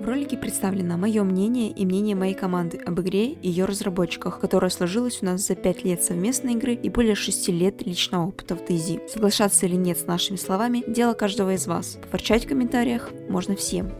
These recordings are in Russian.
В ролике представлено мое мнение и мнение моей команды об игре и ее разработчиках, которая сложилась у нас за 5 лет совместной игры и более 6 лет личного опыта в DayZ. Соглашаться или нет с нашими словами – дело каждого из вас. Поворчать в комментариях можно всем.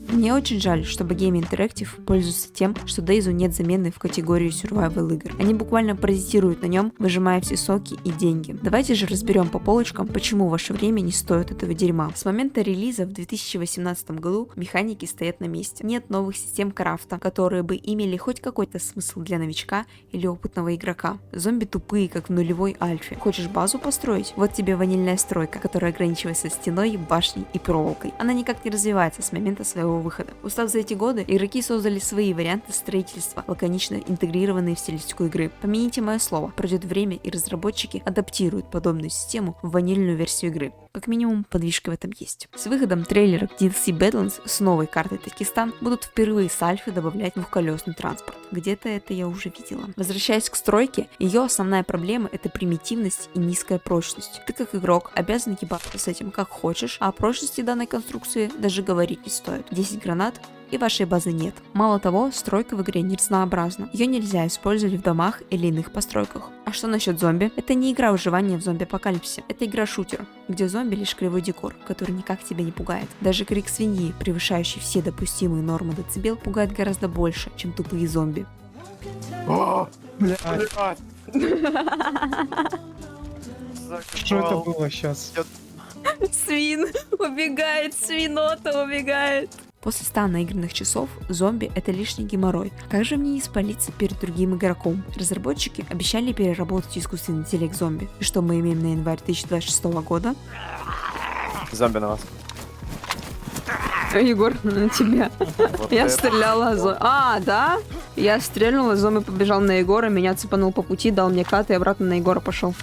Мне очень жаль, что Bogame Interactive пользуется тем, что DayZ нет замены в категорию survival игр. Они буквально паразитируют на нем, выжимая все соки и деньги. Давайте же разберем по полочкам, почему ваше время не стоит этого дерьма. С момента релиза в 2018 году механики стоят на месте. Нет новых систем крафта, которые бы имели хоть какой-то смысл для новичка или опытного игрока. Зомби тупые, как в нулевой альфе. Хочешь базу построить? Вот тебе ванильная стройка, которая ограничивается стеной, башней и проволокой. Она никак не развивается с момента своего выхода. Устав за эти годы, игроки создали свои варианты строительства, лаконично интегрированные в стилистику игры. Помяните мое слово, пройдет время и разработчики адаптируют подобную систему в ванильную версию игры. Как минимум, подвижка в этом есть. С выходом трейлера DLC Badlands с новой картой Такистан будут впервые с альфы добавлять двухколесный транспорт. Где-то это я уже видела. Возвращаясь к стройке, ее основная проблема — это примитивность и низкая прочность. Ты как игрок обязан ебаться с этим как хочешь, а о прочности данной конструкции даже говорить не стоит. 10 гранат и вашей базы нет. Мало того, стройка в игре не разнообразна. Ее нельзя использовать в домах или иных постройках. А что насчет зомби? Это не игра выживания в зомби-апокалипсисе. Это игра-шутер, где зомби лишь кривой декор, который никак тебя не пугает. Даже крик свиньи, превышающий все допустимые нормы децибел, пугает гораздо больше, чем тупые зомби. О, блядь. Что это было сейчас? Свин убегает, свинота убегает. После 100 наигранных часов зомби — это лишний геморрой. Как же мне не спалиться перед другим игроком? Разработчики обещали переработать искусственный интеллект зомби. И что мы имеем на январь 2026 года? Зомби на вас. Егор, на тебя. Вот Я это. стреляла зомби. А, да? Я стрельнула, зомби побежал на Егора, меня цепанул по пути, дал мне кат и обратно на Егора пошел.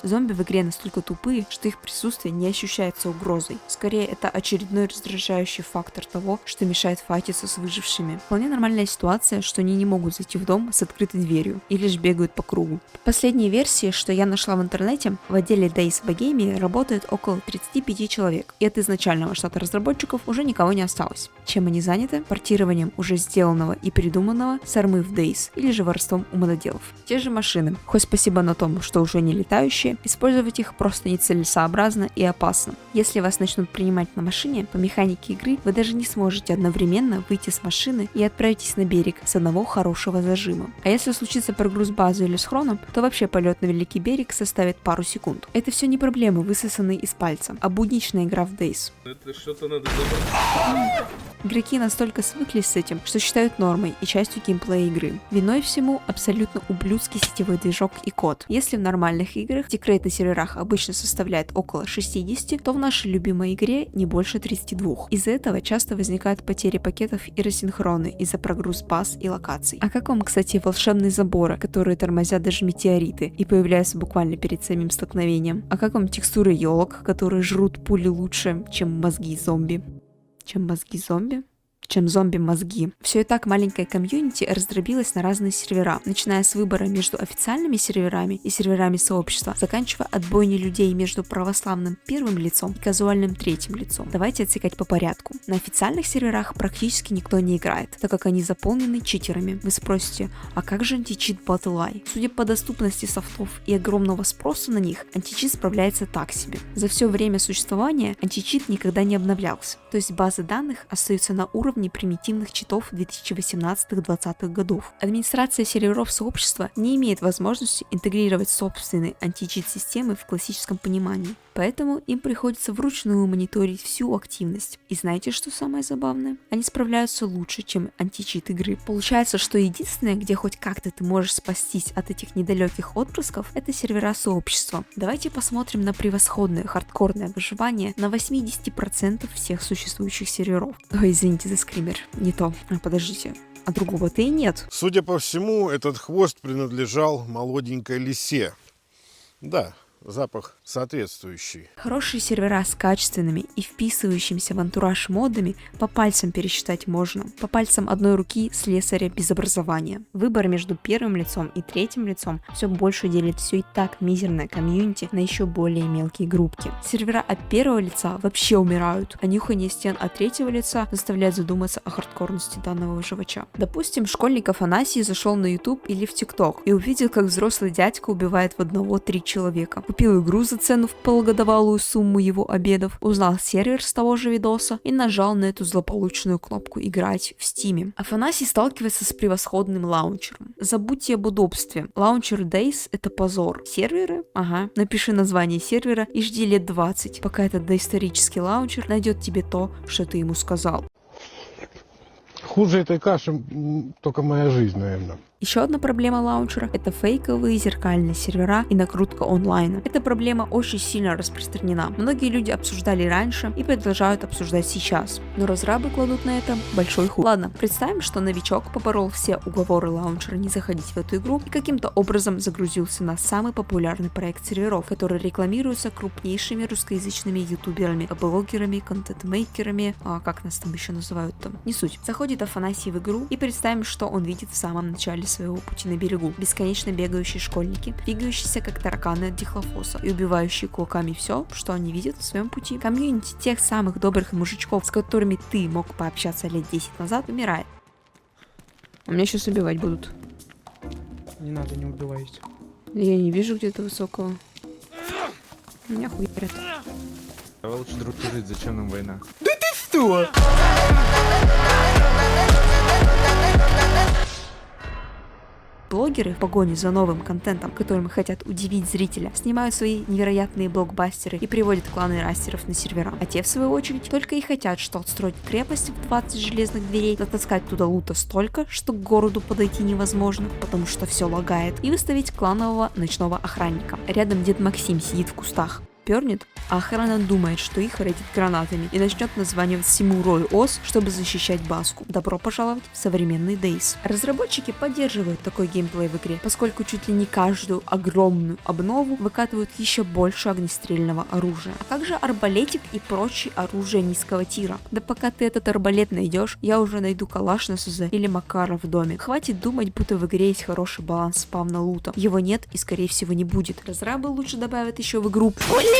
Зомби в игре настолько тупые, что их присутствие не ощущается угрозой. Скорее, это очередной раздражающий фактор того, что мешает файтиться с выжившими. Вполне нормальная ситуация, что они не могут зайти в дом с открытой дверью и лишь бегают по кругу. По последней версии, что я нашла в интернете, в отделе DayZ в Bogame работает около 35 человек, и от изначального штата разработчиков уже никого не осталось. Чем они заняты? Портированием уже сделанного и придуманного с армы в DayZ или же воровством у мододелов. Те же машины, хоть спасибо на том, что уже не летающие, использовать их просто нецелесообразно и опасно. Если вас начнут принимать на машине, по механике игры вы даже не сможете одновременно выйти с машины и отправитесь на берег с одного хорошего зажима. А если случится прогруз базы или схрона, то вообще полет на Великий берег составит пару секунд. Это все не проблемы, высосанные из пальца, а будничная игра в DayZ. Это что-то надо забрать. Игроки настолько свыклись с этим, что считают нормой и частью геймплея игры. Виной всему абсолютно ублюдский сетевой движок и код. Если в нормальных играх тикрейт на серверах обычно составляет около 60, то в нашей любимой игре не больше 32. Из-за этого часто возникают потери пакетов и рассинхроны из-за прогруз баз и локаций. А как вам, кстати, волшебные заборы, которые тормозят даже метеориты и появляются буквально перед самим столкновением? А как вам текстуры елок, которые жрут пули лучше, чем мозги зомби? Чем мозги зомби? Чем зомби-мозги. Все и так маленькое комьюнити раздробилось на разные сервера, начиная с выбора между официальными серверами и серверами сообщества, заканчивая отбойней людей между православным первым лицом и казуальным третьим лицом. Давайте отсекать по порядку. На официальных серверах практически никто не играет, так как они заполнены читерами. Вы спросите, а как же античит Battle.ai? Судя по доступности софтов и огромного спроса на них, античит справляется так себе. За все время существования античит никогда не обновлялся, то есть базы данных остаются на уровне примитивных читов 2018-2020 годов. Администрация серверов сообщества не имеет возможности интегрировать собственные античит-системы в классическом понимании, поэтому им приходится вручную мониторить всю активность. И знаете, что самое забавное? Они справляются лучше, чем античит игры. Получается, что единственное, где хоть как-то ты можешь спастись от этих недалеких отпрысков, это сервера сообщества. Давайте посмотрим на превосходное хардкорное выживание на 80% всех существующих серверов. Ой, извините за скример, не то. Подождите, а другого-то и нет. Судя по всему, этот хвост принадлежал молоденькой лисе. Да, запах соответствующий. Хорошие сервера с качественными и вписывающимися в антураж модами по пальцам пересчитать можно. По пальцам одной руки слесаря без образования. Выбор между первым лицом и третьим лицом все больше делит все и так мизерное комьюнити на еще более мелкие группки. Сервера от первого лица вообще умирают, а нюхание стен от третьего лица заставляет задуматься о хардкорности данного выживача. Допустим, школьник Афанасий зашел на YouTube или в TikTok и увидел, как взрослый дядька убивает в одного 3 человека. Купил игру за цену в полугодовалую сумму его обедов, узнал сервер с того же видоса и нажал на эту злополучную кнопку «Играть» в Стиме. Афанасий сталкивается с превосходным лаунчером. Забудьте об удобстве. Лаунчер Days — это позор. Серверы? Ага. Напиши название сервера и жди лет 20, пока этот доисторический лаунчер найдет тебе то, что ты ему сказал. Хуже этой каши только моя жизнь, наверное. Еще одна проблема лаунчера — это фейковые зеркальные сервера и накрутка онлайна. Эта проблема очень сильно распространена. Многие люди обсуждали раньше и продолжают обсуждать сейчас. Но разрабы кладут на это большой хуй. Ладно, представим, что новичок поборол все уговоры лаунчера не заходить в эту игру и каким-то образом загрузился на самый популярный проект серверов, который рекламируется крупнейшими русскоязычными ютуберами, блогерами, контент-мейкерами, как нас там еще называют там, не суть. Заходит Афанасий в игру и представим, что он видит в самом начале своего пути на берегу. Бесконечно бегающие школьники, двигающиеся как тараканы от дихлофоса и убивающие кулаками все, что они видят в своем пути. Комьюнити тех самых добрых мужичков, с которыми ты мог пообщаться лет 10 назад, умирает. А меня сейчас убивать будут. Не надо, не убивайте. Я не вижу где-то высокого. Меня хуярят. Давай лучше дружить, зачем нам война? Что? Блогеры в погоне за новым контентом, которым хотят удивить зрителя, снимают свои невероятные блокбастеры и приводят кланы растеров на сервера. А те, в свою очередь, только и хотят, что отстроить крепость в 20 железных дверей, затаскать туда лута столько, что к городу подойти невозможно, потому что все лагает, и выставить кланового ночного охранника. Рядом дед Максим сидит в кустах. Пернет, а охрана думает, что их редит гранатами и начнет названивать всему рою ос, чтобы защищать баску. Добро пожаловать в современный Days. Разработчики поддерживают такой геймплей в игре, поскольку чуть ли не каждую огромную обнову выкатывают еще больше огнестрельного оружия. А как же арбалетик и прочее оружие низкого тира? Да пока ты этот арбалет найдешь, я уже найду калаш на СЗ или Макара в доме. Хватит думать, будто в игре есть хороший баланс спавна лута. Его нет и скорее всего не будет. Разрабы лучше добавят еще в игру пулемет.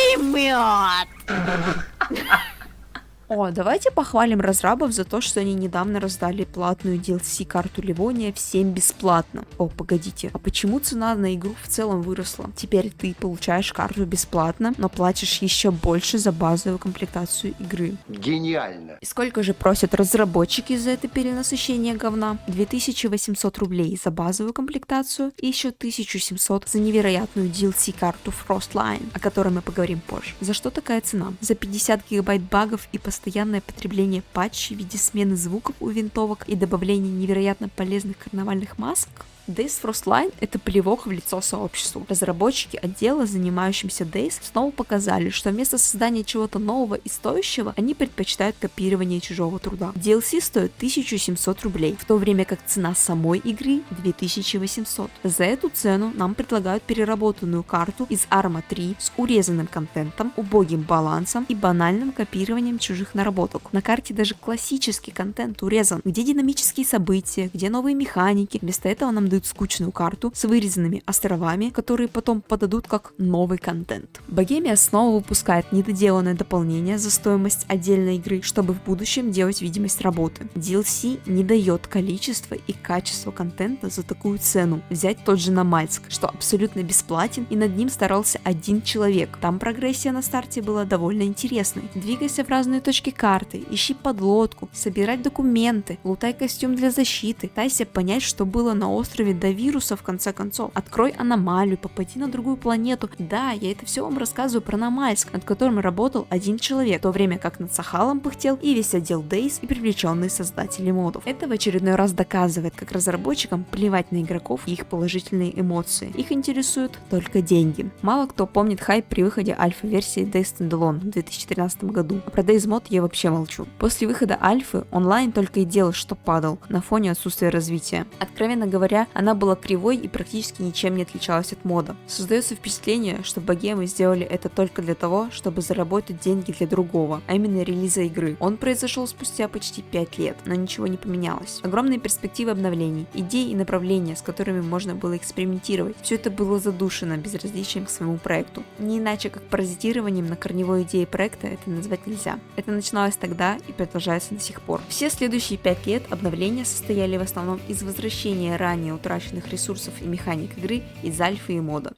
О, давайте похвалим разрабов за то, что они недавно раздали платную DLC-карту Ливония всем бесплатно. О, погодите, а почему цена на игру в целом выросла? Теперь ты получаешь карту бесплатно, но платишь еще больше за базовую комплектацию игры. Гениально. И сколько же просят разработчики за это перенасыщение говна? 2800 рублей за базовую комплектацию и еще 1700 за невероятную DLC-карту Frostline, о которой мы поговорим позже. За что такая цена? За 50 гигабайт багов и постоянное потребление патчей в виде смены звуков у винтовок и добавления невероятно полезных карнавальных масок? Days Frostline — это плевок в лицо сообществу. Разработчики отдела, занимающимся Days, снова показали, что вместо создания чего-то нового и стоящего, они предпочитают копирование чужого труда. DLC стоит 1700 рублей, в то время как цена самой игры 2800. За эту цену нам предлагают переработанную карту из Arma 3 с урезанным контентом, убогим балансом и банальным копированием чужих наработок. На карте даже классический контент урезан, где динамические события, где новые механики. Вместо этого нам дают скучную карту с вырезанными островами, которые потом подадут как новый контент. Богемия снова выпускает недоделанное дополнение за стоимость отдельной игры, чтобы в будущем делать видимость работы. DLC не дает количество и качество контента за такую цену. Взять тот же Намальск, что абсолютно бесплатен, и над ним старался один человек. Там прогрессия на старте была довольно интересной. Двигайся в разные точки карты, ищи подлодку, собирай документы, лутай костюм для защиты, пытайся понять, что было на острове до вируса в конце концов. Открой аномалию, попади на другую планету. Да, я это все вам рассказываю про Намальск, над которым работал один человек, в то время как над Сахалом пыхтел и весь отдел Days и привлеченные создатели модов. Это в очередной раз доказывает, как разработчикам плевать на игроков и их положительные эмоции. Их интересуют только деньги. Мало кто помнит хайп при выходе альфа-версии Days Standalone в 2013 году. А про Days Mod я вообще молчу. После выхода альфы онлайн только и делал, что падал на фоне отсутствия развития. Откровенно говоря, Она была кривой и практически ничем не отличалась от мода. Создается впечатление, что богемы сделали это только для того, чтобы заработать деньги для другого, а именно релиза игры. Он произошел спустя почти 5 лет, но ничего не поменялось. Огромные перспективы обновлений, идеи и направления, с которыми можно было экспериментировать. Все это было задушено безразличием к своему проекту. Не иначе, как паразитированием на корневой идее проекта это назвать нельзя. Это начиналось тогда и продолжается до сих пор. Все следующие 5 лет обновления состояли в основном из возвращения ранее утраченных ресурсов и механик игры из альфы и мода.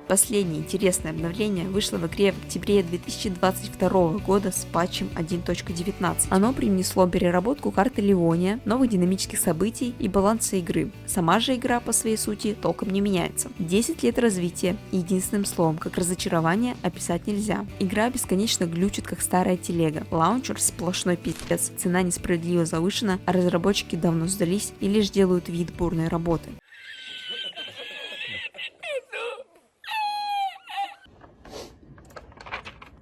Последнее интересное обновление вышло в игре в октябре 2022 года с патчем 1.19. Оно принесло переработку карты Ливония, новых динамических событий и баланса игры. Сама же игра по своей сути толком не меняется. 10 лет развития, и единственным словом, как разочарование, описать нельзя. Игра бесконечно глючит, как старая телега. Лаунчер сплошной пиздец, цена несправедливо завышена, а разработчики давно сдались и лишь делают вид бурной работы.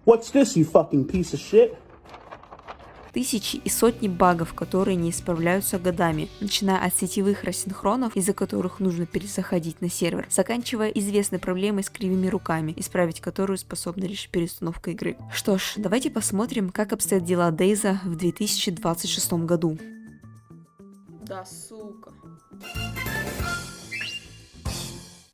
What's this, you fucking piece of shit? Тысячи и сотни багов, которые не исправляются годами, начиная от сетевых рассинхронов, из-за которых нужно перезаходить на сервер, заканчивая известной проблемой с кривыми руками, исправить которую способна лишь переустановка игры. Что ж, давайте посмотрим, как обстоят дела Дейза в 2026 году. Да, сука.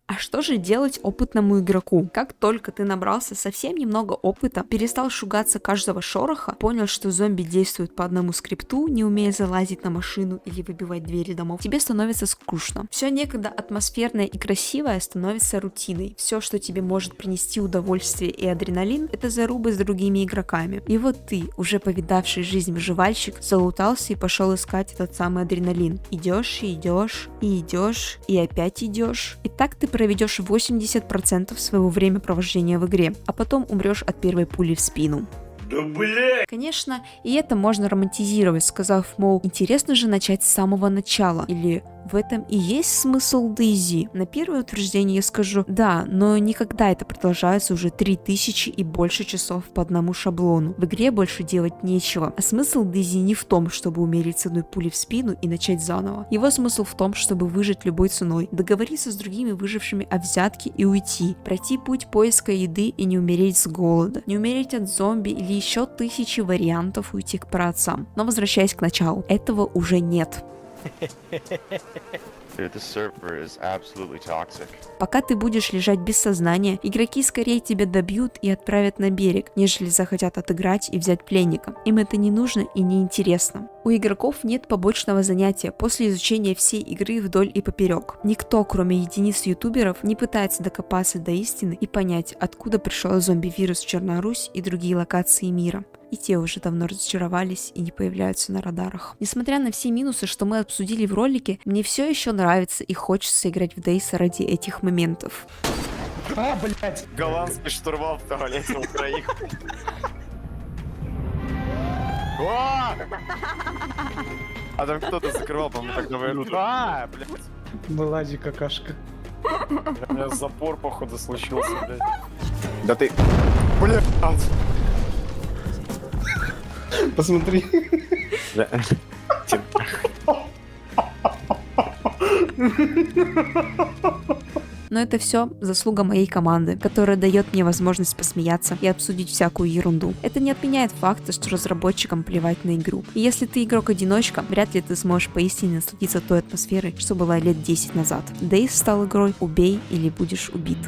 А что же делать опытному игроку? Как только ты набрался совсем немного опыта, перестал шугаться каждого шороха, понял, что зомби действуют по одному скрипту, не умея залазить на машину или выбивать двери домов, тебе становится скучно. Все некогда атмосферное и красивое становится рутиной. Все, что тебе может принести удовольствие и адреналин, это зарубы с другими игроками. И вот ты, уже повидавший жизнь выживальщик, залутался и пошел искать этот самый адреналин. Идешь и идешь, и идешь, и опять идешь. И так ты проведешь 80% своего времяпровождения в игре, а потом умрешь от первой пули в спину. Да блять! Конечно, и это можно романтизировать, сказав, мол, интересно же начать с самого начала, или в этом и есть смысл Дейзи. На первое утверждение я скажу, да, но никогда это продолжается уже 3000 и больше часов по одному шаблону. В игре больше делать нечего, а смысл Дейзи не в том, чтобы умереть с одной пули в спину и начать заново. Его смысл в том, чтобы выжить любой ценой, договориться с другими выжившими о взятке и уйти, пройти путь поиска еды и не умереть с голода, не умереть от зомби или еще тысячи вариантов уйти к праотцам. Но возвращаясь к началу, этого уже нет. Dude, this server is absolutely toxic. Пока ты будешь лежать без сознания, игроки скорее тебя добьют и отправят на берег, нежели захотят отыграть и взять пленника. Им это не нужно и не интересно. У игроков нет побочного занятия после изучения всей игры вдоль и поперек. Никто, кроме единиц ютуберов, не пытается докопаться до истины и понять, откуда пришел зомби-вирус в Чернорусь и другие локации мира. И те уже давно разочаровались и не появляются на радарах. Несмотря на все минусы, что мы обсудили в ролике, мне все еще нравится и хочется играть в Дейс ради этих моментов. А, блядь! Голландский штурвал в туалете у троих. А там кто-то закрывал, по-моему, так новое рут. Блядь. Вылази, какашка. У меня запор, походу, случился, блядь. Да ты... Блядь! Посмотри. Но это все заслуга моей команды, которая дает мне возможность посмеяться и обсудить всякую ерунду. Это не отменяет факта, что разработчикам плевать на игру. И если ты игрок-одиночка, вряд ли ты сможешь поистине насладиться той атмосферой, что была лет 10 назад. Дейс стал игрой «Убей или будешь убит».